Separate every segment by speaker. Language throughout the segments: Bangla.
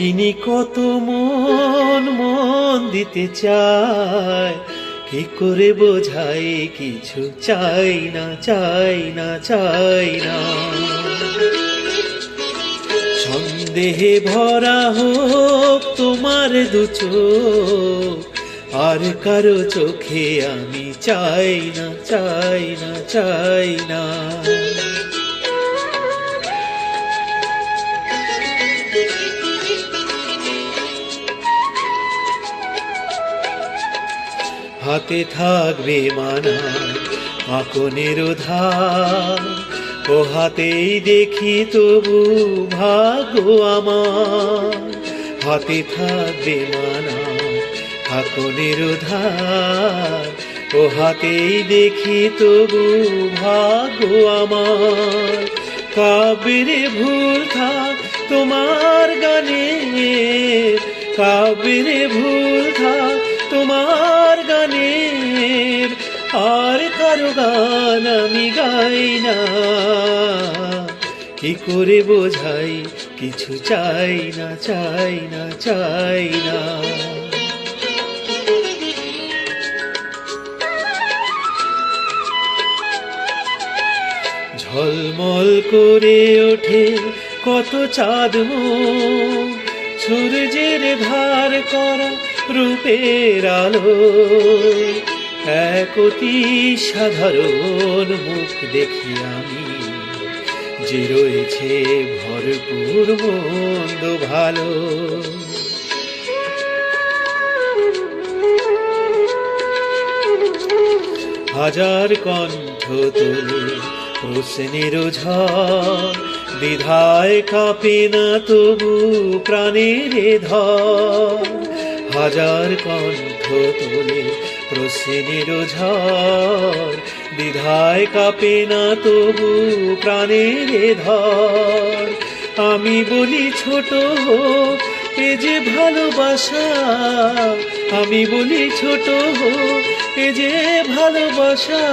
Speaker 1: রঙ্গিনী কত মন মন দিতে চায়, কি করে বোঝাই কিছু চাই না চাই না চাই না। সন্দেহে ভরা হোক তোমার দু চোখ, আর কারো চোখে আমি চাই না চাই না চাই না। হাতে থাকবে মানা কাঁকনের ধার, ও হাতেই দেখি তবু ভাগ্য আমার। হাতে থাকবে মানা কাঁকনের ধার, ও হাতেই দেখি তবু ভাগ্য আমার। কাব্যেরে ভুল থাক তোমার গানে, কাব্যেরে ভুল থাক তোমার গানের, আর কারো গান আমি গাই না। কি করে বোঝাই কিছু চাই না চাই না চাই না। ঝলমল করে ওঠে কত চাঁদ মুখ, সূর্যের ধার করা রূপের আলো। এক অতি সাধারণ মুখ দেখি আমি, যে রয়েছে ভরপুর মন্দ ভালো। হাজার কণ্ঠ তোলে প্রশ্নের ঝড়, দ্বিধায় কাঁপে না তবু প্রাণের ধর। হাজার কণ্ঠ তোলে প্রশ্নের ঝড়, দ্বিধায় কাঁপে না তবু প্রাণের ধর। আমি বলি ছোট হোক এ যে ভালোবাসা, আমি বলি ছোট হোক এ যে ভালোবাসা।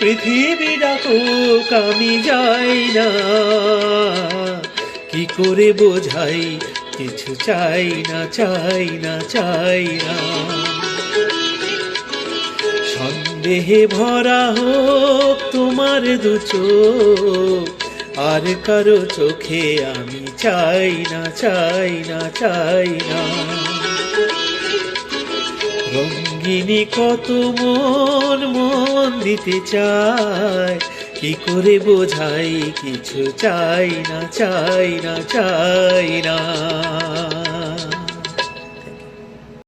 Speaker 1: পৃথিবী ডাকুক আমি যাই না, কি করে বোঝাই কিছু চাই না চাই না চাই না। সন্দেহে ভরা হোক তোমার দু চোখ, আর কারো চোখে আমি চাই না চাই না চাই না। রঙ্গিনী কত মন মন দিতে চায়, কি করে বোঝাই কিছু চাই না চাই না চাই না।